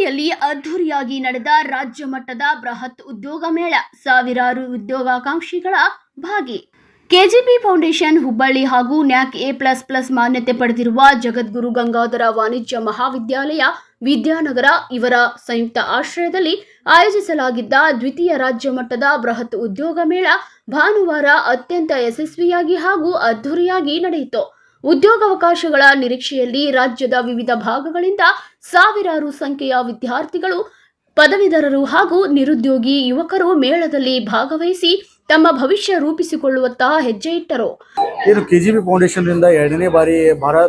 ಕೆಜಿಪಿಯಲ್ಲಿ ಅದ್ಧೂರಿಯಾಗಿ ನಡೆದ ರಾಜ್ಯ ಮಟ್ಟದ ಬೃಹತ್ ಉದ್ಯೋಗ ಮೇಳ, ಸಾವಿರಾರು ಉದ್ಯೋಗಾಕಾಂಕ್ಷಿಗಳ ಭಾಗಿ. ಕೆಜಿಪಿ ಫೌಂಡೇಶನ್ ಹುಬ್ಬಳ್ಳಿ ಹಾಗೂ ನ್ಯಾಕ್ A++ ಮಾನ್ಯತೆ ಪಡೆದಿರುವ ಜಗದ್ಗುರು ಗಂಗಾಧರ ವಾಣಿಜ್ಯ ಮಹಾವಿದ್ಯಾಲಯ ವಿದ್ಯಾನಗರ ಇವರ ಸಂಯುಕ್ತ ಆಶ್ರಯದಲ್ಲಿ ಆಯೋಜಿಸಲಾಗಿದ್ದ ದ್ವಿತೀಯ ರಾಜ್ಯ ಮಟ್ಟದ ಬೃಹತ್ ಉದ್ಯೋಗ ಮೇಳ ಭಾನುವಾರ ಅತ್ಯಂತ ಯಶಸ್ವಿಯಾಗಿ ಹಾಗೂ ಅದ್ಧೂರಿಯಾಗಿ ನಡೆಯಿತು. ಉದ್ಯೋಗಾವಕಾಶಗಳ ನಿರೀಕ್ಷೆಯಲ್ಲಿ ರಾಜ್ಯದ ವಿವಿಧ ಭಾಗಗಳಿಂದ ಸಾವಿರಾರು ಸಂಖ್ಯೆಯ ವಿದ್ಯಾರ್ಥಿಗಳು, ಪದವೀಧರರು ಹಾಗೂ ನಿರುದ್ಯೋಗಿ ಯುವಕರು ಮೇಳದಲ್ಲಿ ಭಾಗವಹಿಸಿ ತಮ್ಮ ಭವಿಷ್ಯ ರೂಪಿಸಿಕೊಳ್ಳುವತ್ತ ಹೆಜ್ಜೆ ಇಟ್ಟರು. ಏನು ಕೆಜಿಪಿ ಫೌಂಡೇಶನ್ ರಿಂದ ಎರಡನೇ ಬಾರಿ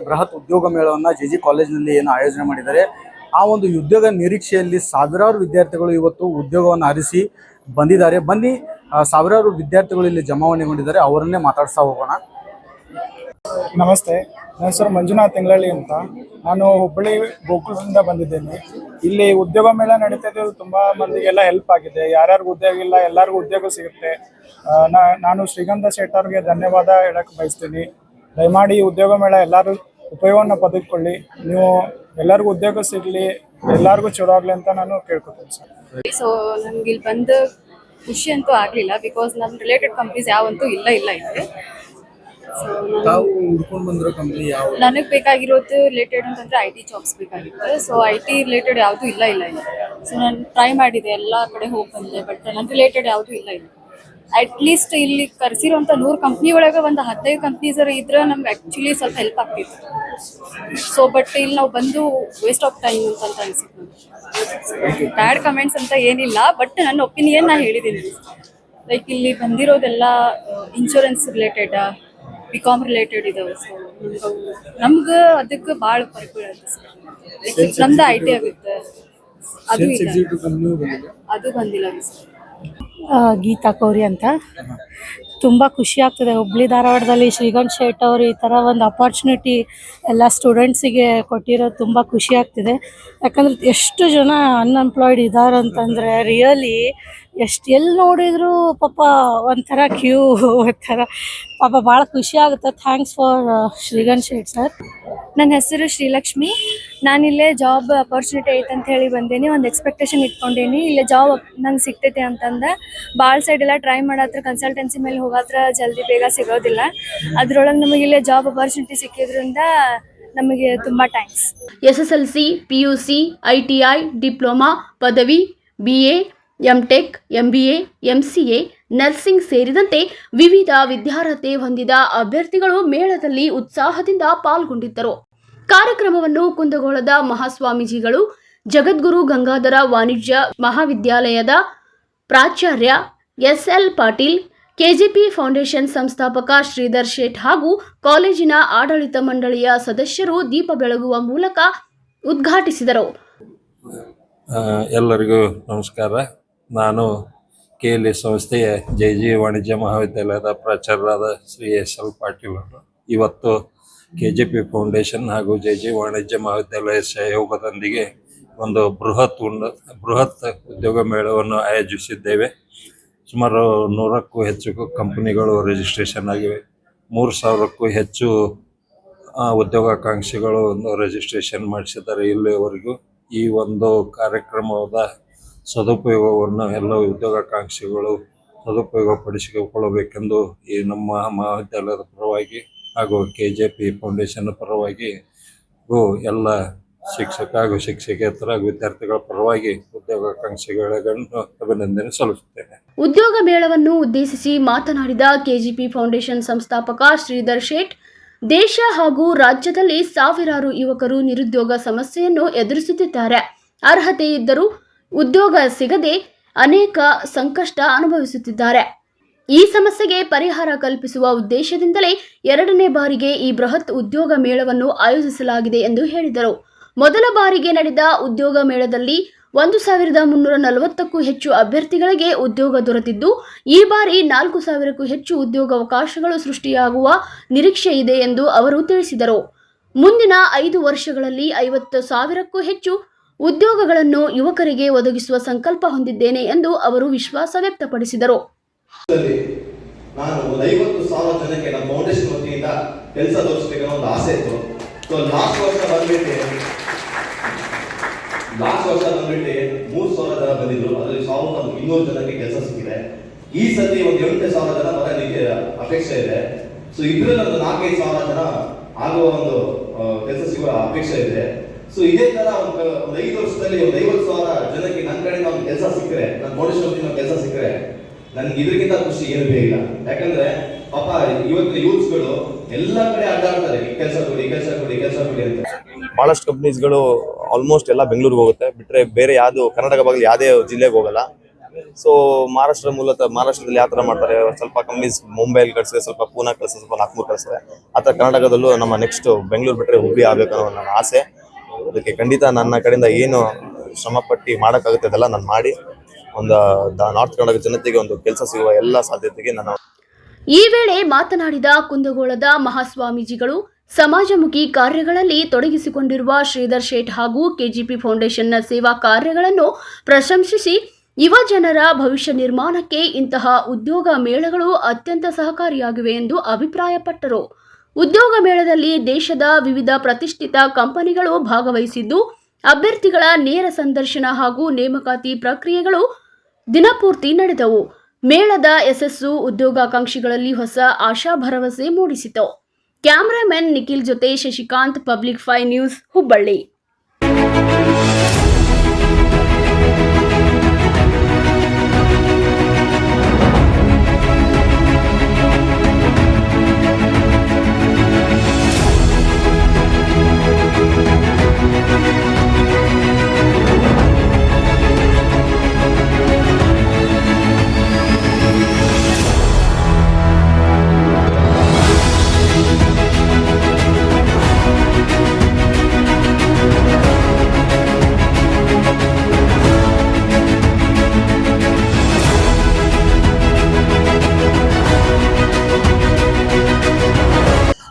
ಬೃಹತ್ ಉದ್ಯೋಗ ಮೇಳವನ್ನು ಜೆಜಿ ಕಾಲೇಜಿನಲ್ಲಿ ಏನು ಆಯೋಜನೆ ಮಾಡಿದ್ದಾರೆ. ಆ ಒಂದು ಉದ್ಯೋಗ ನಿರೀಕ್ಷೆಯಲ್ಲಿ ಸಾವಿರಾರು ವಿದ್ಯಾರ್ಥಿಗಳು ಇವತ್ತು ಉದ್ಯೋಗವನ್ನು ಅರಸಿ ಬಂದಿದ್ದಾರೆ. ಬನ್ನಿ, ಸಾವಿರಾರು ವಿದ್ಯಾರ್ಥಿಗಳು ಇಲ್ಲಿ ಜಮಾವಣೆಗೊಂಡಿದ್ದಾರೆ, ಅವರನ್ನೇ ಮಾತಾಡ್ತಾ ಹೋಗೋಣ. ನಮಸ್ತೆ, ನನ್ನ ಹೆಸರು ಮಂಜುನಾಥ್ ತಿಂಗಳಳ್ಳಿ ಅಂತ. ನಾನು ಹುಬ್ಬಳ್ಳಿ ಗೋಕುಲದಿಂದ ಬಂದಿದ್ದೇನೆ. ಇಲ್ಲಿ ಉದ್ಯೋಗ ಮೇಳ ನಡೀತಿದ್ದು ತುಂಬ ಮಂದಿಗೆಲ್ಲ ಹೆಲ್ಪ್ ಆಗಿದೆ. ಯಾರ್ಯಾರಿಗೂ ಉದ್ಯೋಗ ಇಲ್ಲ ಎಲ್ಲರಿಗೂ ಉದ್ಯೋಗ ಸಿಗುತ್ತೆ. ನಾನು ಶ್ರೀಗಂಧ ಶೆಟ್ ಅವ್ರಿಗೆ ಧನ್ಯವಾದ ಹೇಳಕ್ಕೆ ಬಯಸ್ತೀನಿ. ದಯಮಾಡಿ ಈ ಉದ್ಯೋಗ ಮೇಳ ಎಲ್ಲರೂ ಉಪಯೋಗವನ್ನು ಪಡೆದುಕೊಳ್ಳಿ. ನೀವು ಎಲ್ಲರಿಗೂ ಉದ್ಯೋಗ ಸಿಗಲಿ, ಎಲ್ಲರಿಗೂ ಚಲೋ ಆಗಲಿ ಅಂತ ನಾನು ಕೇಳ್ಕೊತೀನಿ ಸರ್. ಸೊ ನಮ್ಗೆ ಇಲ್ಲಿ ಬಂದು ಖುಷಿ ಅಂತೂ ಆಗಲಿಲ್ಲ, ಬಿಕಾಸ್ ನಮ್ಮ ರಿಲೇಟೆಡ್ ಕಂಪ್ನೀಸ್ ಯಾವಂತೂ ಇಲ್ಲ ಇಲ್ಲಿ. ನನಗೆ ಬೇಕಾಗಿರೋದು ರಿಲೇಟೆಡ್ ಅಂತಂದ್ರೆ IT ಜಾಬ್ಸ್ ಬೇಕಾಗಿತ್ತು. ಸೊ IT ರಿಲೇಟೆಡ್ ಯಾವುದು ಇಲ್ಲ ಇಲ್ಲಿ. ಸೊ ನಾನು ಟ್ರೈ ಮಾಡಿದೆ, ಎಲ್ಲ ಕಡೆ ಹೋಗಿ ಬಂದೆ, ಬಟ್ ನನ್ನ ರಿಲೇಟೆಡ್ ಯಾವುದು ಇಲ್ಲ ಇಲ್ಲಿ. ಅಟ್ಲೀಸ್ಟ್ ಇಲ್ಲಿ ಕರೆಸಿರೋಂಥ 100 ಕಂಪ್ನಿ ಒಳಗೆ ಒಂದು 15 ಕಂಪ್ನೀಸ್ ಇದ್ರೆ ನಮ್ಗೆ ಆ್ಯಕ್ಚುಲಿ ಸ್ವಲ್ಪ ಹೆಲ್ಪ್ ಆಗ್ತಿತ್ತು. ಸೊ ಬಟ್ ಇಲ್ಲಿ ನಾವು ಬಂದು ವೇಸ್ಟ್ ಆಫ್ ಟೈಮ್ ಅಂತ ಅನಿಸುತ್ತೆ. ಬ್ಯಾಡ್ ಕಮೆಂಟ್ಸ್ ಅಂತ ಏನಿಲ್ಲ, ಬಟ್ ನನ್ನ ಒಪಿನಿಯನ್ ನಾನು ಹೇಳಿದ್ದೀನಿ. ಲೈಕ್ ಇಲ್ಲಿ ಬಂದಿರೋದೆಲ್ಲ ಇನ್ಶೂರೆನ್ಸ್ ರಿಲೇಟೆಡ್, BCom ರಿಲೇಟೆಡ್ ಇದಾವೆ. ಸೊ ನಮ್ಗೆ ಅದಕ್ಕೆ ಭಾಳ ಫರ್ಕ್ ಬೀಳುತ್ತೆ ಸರ್. ನಮ್ದು IT ಆಗುತ್ತೆ, ಅದು ಬಂದಿಲ್ಲ ಸರ್. ಗೀತಾ ಕೌರಿ ಅಂತ. ತುಂಬ ಖುಷಿ ಆಗ್ತದೆ ಹುಬ್ಳಿ ಧಾರವಾಡದಲ್ಲಿ ಶ್ರೀಗಂಧ ಶೆಟ್ ಅವರು ಈ ಥರ ಒಂದು ಅಪಾರ್ಚುನಿಟಿ ಎಲ್ಲ ಸ್ಟೂಡೆಂಟ್ಸಿಗೆ ಕೊಟ್ಟಿರೋದು ತುಂಬ ಖುಷಿ ಆಗ್ತಿದೆ. ಯಾಕಂದ್ರೆ ಎಷ್ಟು ಜನ ಅನ್ಎಂಪ್ಲಾಯ್ಡ್ ಇದ್ದಾರೆ ಅಂತಂದರೆ ರಿಯಲಿ ಎಲ್ಲಿ ನೋಡಿದ್ರು ಪಾಪ ಒಂಥರ ಕ್ಯೂ, ಒಂಥರ ಪಾಪ ಭಾಳ ಖುಷಿ ಆಗುತ್ತೆ. ಥ್ಯಾಂಕ್ಸ್ ಫಾರ್ ಶ್ರೀಗಂಧ ಶೆಟ್ ಸರ್. ನನ್ನ ಹೆಸರು ಶ್ರೀಲಕ್ಷ್ಮಿ. ನಾನಿಲ್ಲೇ ಜಾಬ್ ಅಪರ್ಚುನಿಟಿ ಐತೆ ಅಂತ ಹೇಳಿ ಬಂದೇನಿ. ಒಂದು ಎಕ್ಸ್ಪೆಕ್ಟೇಷನ್ ಇಟ್ಕೊಂಡೇನಿ, ಇಲ್ಲೇ ಜಾಬ್ ನಂಗೆ ಸಿಗ್ತೈತೆ ಅಂತಂದು. ಭಾಳ ಸೈಡ್ ಎಲ್ಲ ಟ್ರೈ ಮಾಡತ್ರ, ಕನ್ಸಲ್ಟೆನ್ಸಿ ಮೇಲೆ ಹೋಗತ್ರ ಜಲ್ದಿ ಬೇಗ ಸಿಗೋದಿಲ್ಲ. ಅದ್ರೊಳಗೆ ನಮಗೆ ಇಲ್ಲೇ ಜಾಬ್ ಅಪರ್ಚುನಿಟಿ ಸಿಕ್ಕಿದ್ರಿಂದ ನಮಗೆ ತುಂಬ thanks. SSLC, PUC, ITI, diploma, ಪದವಿ, BA, MTech, MBA, MCA, nursing ಸೇರಿದಂತೆ ವಿವಿಧ ವಿದ್ಯಾರ್ಹತೆ ಹೊಂದಿದ ಅಭ್ಯರ್ಥಿಗಳು ಮೇಳದಲ್ಲಿ ಉತ್ಸಾಹದಿಂದ ಪಾಲ್ಗೊಂಡಿದ್ದರು. ಕಾರ್ಯಕ್ರಮವನ್ನು ಕುಂದಗೋಳದ ಮಹಾಸ್ವಾಮೀಜಿಗಳು, ಜಗದ್ಗುರು ಗಂಗಾಧರ ವಾಣಿಜ್ಯ ಮಹಾವಿದ್ಯಾಲಯದ ಪ್ರಾಚಾರ್ಯ SL ಪಾಟೀಲ್, ಕೆಜಿಪಿ ಫೌಂಡೇಶನ್ ಸಂಸ್ಥಾಪಕ ಶ್ರೀಧರ್ ಶೇಟ್ ಹಾಗೂ ಕಾಲೇಜಿನ ಆಡಳಿತ ಮಂಡಳಿಯ ಸದಸ್ಯರು ದೀಪ ಬೆಳಗುವ ಮೂಲಕ ಉದ್ಘಾಟಿಸಿದರು. ಎಲ್ಲರಿಗೂ ನಮಸ್ಕಾರ. ನಾನು KLE ಸಂಸ್ಥೆಯ JG ವಾಣಿಜ್ಯ ಮಹಾವಿದ್ಯಾಲಯದ ಪ್ರಾಚಾರ್ಯರಾದ ಶ್ರೀ SL ಪಾಟೀಲ್ ಅವರು ಇವತ್ತು KJP ಫೌಂಡೇಶನ್ ಹಾಗೂ JG ವಾಣಿಜ್ಯ ಮಹಾವಿದ್ಯಾಲಯ ಸಹಯೋಗದೊಂದಿಗೆ ಒಂದು ಬೃಹತ್ ಉದ್ಯೋಗ ಮೇಳವನ್ನು ಆಯೋಜಿಸಿದ್ದೇವೆ. ಸುಮಾರು 100ಕ್ಕೂ ಹೆಚ್ಚು ಕಂಪನಿಗಳು ರಿಜಿಸ್ಟ್ರೇಷನ್ ಆಗಿವೆ. 3000ಕ್ಕೂ ಹೆಚ್ಚು ಉದ್ಯೋಗಾಕಾಂಕ್ಷಿಗಳು ರಿಜಿಸ್ಟ್ರೇಷನ್ ಮಾಡಿಸಿದ್ದಾರೆ. ಇಲ್ಲಿವರೆಗೂ ಈ ಒಂದು ಕಾರ್ಯಕ್ರಮದ ಸದುಪಯೋಗವನ್ನು ಎಲ್ಲ ಉದ್ಯೋಗಾಕಾಂಕ್ಷಿಗಳು ಸದುಪಯೋಗಪಡಿಸಿಕೊಳ್ಳಬೇಕೆಂದು ಈ ನಮ್ಮ ಮಹಾವಿದ್ಯಾಲಯದ ಪರವಾಗಿ ಹಾಗೂ KJP ಫೌಂಡೇಶನ್ ಪರವಾಗಿ ಎಲ್ಲ ಶಿಕ್ಷಕ ಹಾಗೂ ಶಿಕ್ಷಕೇತರ ವಿದ್ಯಾರ್ಥಿಗಳ ಪರವಾಗಿ ಉದ್ಯೋಗಾಕಾಂಕ್ಷಿಗಳನ್ನು ಅಭಿನಂದನೆ ಸಲ್ಲಿಸುತ್ತೇನೆ. ಉದ್ಯೋಗ ಮೇಳವನ್ನು ಉದ್ದೇಶಿಸಿ ಮಾತನಾಡಿದ KJP ಫೌಂಡೇಶನ್ ಸಂಸ್ಥಾಪಕ ಶ್ರೀಧರ್ ಶೇಟ್, ದೇಶ ಹಾಗೂ ರಾಜ್ಯದಲ್ಲಿ ಸಾವಿರಾರು ಯುವಕರು ನಿರುದ್ಯೋಗ ಸಮಸ್ಯೆಯನ್ನು ಎದುರಿಸುತ್ತಿದ್ದಾರೆ. ಅರ್ಹತೆ ಇದ್ದರೂ ಉದ್ಯೋಗ ಸಿಗದೆ ಅನೇಕ ಸಂಕಷ್ಟ ಅನುಭವಿಸುತ್ತಿದ್ದಾರೆ. ಈ ಸಮಸ್ಯೆಗೆ ಪರಿಹಾರ ಕಲ್ಪಿಸುವ ಉದ್ದೇಶದಿಂದಲೇ ಎರಡನೇ ಬಾರಿಗೆ ಈ ಬೃಹತ್ ಉದ್ಯೋಗ ಮೇಳವನ್ನು ಆಯೋಜಿಸಲಾಗಿದೆ ಎಂದು ಹೇಳಿದರು. ಮೊದಲ ಬಾರಿಗೆ ನಡೆದ ಉದ್ಯೋಗ ಮೇಳದಲ್ಲಿ 1340ಕ್ಕೂ ಹೆಚ್ಚು ಅಭ್ಯರ್ಥಿಗಳಿಗೆ ಉದ್ಯೋಗ ದೊರೆತಿದ್ದು, ಈ ಬಾರಿ 4000ಕ್ಕೂ ಹೆಚ್ಚು ಉದ್ಯೋಗಾವಕಾಶಗಳು ಸೃಷ್ಟಿಯಾಗುವ ನಿರೀಕ್ಷೆ ಇದೆ ಎಂದು ಅವರು ತಿಳಿಸಿದರು. ಮುಂದಿನ 5 ವರ್ಷಗಳಲ್ಲಿ 50,000ಕ್ಕೂ ಹೆಚ್ಚು ಉದ್ಯೋಗಗಳನ್ನು ಯುವಕರಿಗೆ ಒದಗಿಸುವ ಸಂಕಲ್ಪ ಹೊಂದಿದ್ದೇನೆ ಎಂದು ಅವರು ವಿಶ್ವಾಸ ವ್ಯಕ್ತಪಡಿಸಿದರು. ನಾನು 50,000 ಜನಕ್ಕೆ ನಮ್ಮ ಫೌಂಡೇಶನ್ ವತಿಯಿಂದ ಕೆಲಸ ತೋರಿಸಬೇಕನ್ನೋ ಒಂದು ಆಸೆ ಇತ್ತು. ಲಾಸ್ಟ್ ವರ್ಷ ವರ್ಷ ಬಂದ್ಬಿಟ್ಟು 3,000 ಜನ ಬಂದಿದ್ರು, ಅದರಲ್ಲಿ 1,200 ಜನಕ್ಕೆ ಕೆಲಸ ಸಿಕ್ಕಿದೆ. ಈ ಸತಿ ಒಂದು 8,000 ಜನ ಬರಲಿಕ್ಕೆ ಅಪೇಕ್ಷೆ ಇದೆ. ಸೊ ಇದರಲ್ಲಿ ಒಂದು 4,000-5,000 ಜನ ಆಗುವ ಒಂದು ಕೆಲಸ ಸಿಗುವ ಅಪೇಕ್ಷೆ ಇದೆ. ಸೊ ಇದೇ ತರ ಒಂದು 5 ವರ್ಷದಲ್ಲಿ ಒಂದು 50,000 ಜನಕ್ಕೆ ನನ್ನ ಕಡೆಯಿಂದ ಒಂದು ಕೆಲಸ ಸಿಕ್ಕರೆ, ನನ್ನ ಫೌಂಡೇಶನ್ ವತಿಯಿಂದ ಕೆಲಸ ಸಿಕ್ಕರೆ ನನ್ಗೆ ಇದಕ್ಕಿಂತ ಖುಷಿ ಏನು ಬೇಕಿಲ್ಲ. ಯಾಕಂದ್ರೆ ಪಾಪ ಇವತ್ತಿನ ಯೂತ್ಸ್ಗಳು ಎಲ್ಲ ಕಡೆ ಅಡ್ಡಾಡ್ತಾರೆ, ಕೆಲಸ ಕೊಡಿ ಅಂತ. ಬಹಳಷ್ಟು ಕಂಪ್ನೀಸ್ಗಳು ಆಲ್ಮೋಸ್ಟ್ ಎಲ್ಲ ಬೆಂಗಳೂರಿಗೆ ಹೋಗುತ್ತೆ, ಬಿಟ್ರೆ ಬೇರೆ ಯಾವ್ದು ಕರ್ನಾಟಕ ಭಾಗದಲ್ಲಿ ಯಾವುದೇ ಜಿಲ್ಲೆಗೆ ಹೋಗಲ್ಲ. ಸೊ ಮಹಾರಾಷ್ಟ್ರದಲ್ಲಿ ಯಾವ ಥರ ಮಾಡ್ತಾರೆ, ಸ್ವಲ್ಪ ಕಂಪ್ನೀಸ್ ಮುಂಬೈಲಿ ಕಳಿಸಿದ್ರೆ, ಸ್ವಲ್ಪ ಪೂನಾ ಕಳಿಸಿದ್ರೆ, ಸ್ವಲ್ಪ ನಾಗ್ಪುರ್ ಕಳಿಸಿದ್ರೆ, ಆ ಥರ ಕರ್ನಾಟಕದಲ್ಲೂ ನಮ್ಮ ನೆಕ್ಸ್ಟ್ ಬೆಂಗಳೂರು ಬಿಟ್ಟರೆ ಹುಬ್ಬಳ್ಳಿ ಆಗಬೇಕು ಅನ್ನೋ ನನ್ನ ಆಸೆ. ಅದಕ್ಕೆ ಖಂಡಿತ ನನ್ನ ಕಡೆಯಿಂದ ಏನು ಶ್ರಮಪಟ್ಟು ಮಾಡೋಕ್ಕಾಗುತ್ತೆ ಅದೆಲ್ಲ ನಾನು ಮಾಡಿ ಒಂದು ನಾರ್ತ್ ಕರ್ನಾಟಕ ಜನತೆಗೆ ಒಂದು ಕೆಲಸ ಸಿಗುವ ಎಲ್ಲ ಸಾಧ್ಯತೆಗೆ ನಾನು. ಈ ವೇಳೆ ಮಾತನಾಡಿದ ಕುಂದಗೋಳದ ಮಹಾಸ್ವಾಮೀಜಿಗಳು, ಸಮಾಜಮುಖಿ ಕಾರ್ಯಗಳಲ್ಲಿ ತೊಡಗಿಸಿಕೊಂಡಿರುವ ಶ್ರೀಧರ್ ಶೇಟ್ ಹಾಗೂ ಕೆಜಿಪಿ ಫೌಂಡೇಶನ್ನ ಸೇವಾ ಕಾರ್ಯಗಳನ್ನು ಪ್ರಶಂಸಿಸಿ, ಯುವ ಜನರ ಭವಿಷ್ಯ ನಿರ್ಮಾಣಕ್ಕೆ ಇಂತಹ ಉದ್ಯೋಗ ಮೇಳಗಳು ಅತ್ಯಂತ ಸಹಕಾರಿಯಾಗಿವೆ ಎಂದು ಅಭಿಪ್ರಾಯಪಟ್ಟರು. ಉದ್ಯೋಗ ಮೇಳದಲ್ಲಿ ದೇಶದ ವಿವಿಧ ಪ್ರತಿಷ್ಠಿತ ಕಂಪನಿಗಳು ಭಾಗವಹಿಸಿದ್ದು, ಅಭ್ಯರ್ಥಿಗಳ ನೇರ ಸಂದರ್ಶನ ಹಾಗೂ ನೇಮಕಾತಿ ಪ್ರಕ್ರಿಯೆಗಳು ದಿನಪೂರ್ತಿ ನಡೆದವು. ಮೇಳದ ಯಶಸ್ಸು ಉದ್ಯೋಗಾಕಾಂಕ್ಷಿಗಳಲ್ಲಿ ಹೊಸ ಆಶಾ ಭರವಸೆ ಮೂಡಿಸಿತು. ಕ್ಯಾಮರಾಮನ್ ನಿಖಿಲ್ ಜೊತೆ ಶಶಿಕಾಂತ್, ಪಬ್ಲಿಕ್ 5 ನ್ಯೂಸ್, ಹುಬ್ಬಳ್ಳಿ.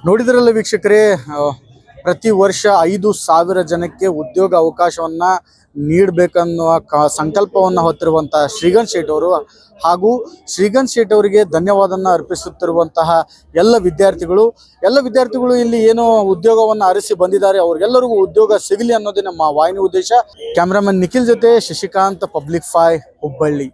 ನೋಡಿದ್ರಲ್ಲ ವೀಕ್ಷಕರೇ, ಪ್ರತಿ ವರ್ಷ 5,000 ಜನಕ್ಕೆ ಉದ್ಯೋಗ ಅವಕಾಶವನ್ನ ನೀಡಬೇಕನ್ನುವ ಸಂಕಲ್ಪವನ್ನು ಹೊತ್ತಿರುವಂತಹ ಶ್ರೀಗಂಧ್ ಶೇಟ್ ಅವರು ಹಾಗೂ ಶ್ರೀಗಂಧ್ ಶೇಟ್ ಅವರಿಗೆ ಧನ್ಯವಾದವನ್ನು ಅರ್ಪಿಸುತ್ತಿರುವಂತಹ ಎಲ್ಲ ವಿದ್ಯಾರ್ಥಿಗಳು ಇಲ್ಲಿ ಏನು ಉದ್ಯೋಗವನ್ನು ಅರಸಿ ಬಂದಿದ್ದಾರೆ, ಅವರಿಗೆಲ್ಲರಿಗೂ ಉದ್ಯೋಗ ಸಿಗಲಿ ಅನ್ನೋದೇ ನಮ್ಮ ವಾಹಿನಿ ಉದ್ದೇಶ. ಕ್ಯಾಮ್ರಾಮನ್ ನಿಖಿಲ್ ಜೊತೆ ಶಶಿಕಾಂತ್, ಪಬ್ಲಿಕ್ 5, ಹುಬ್ಬಳ್ಳಿ.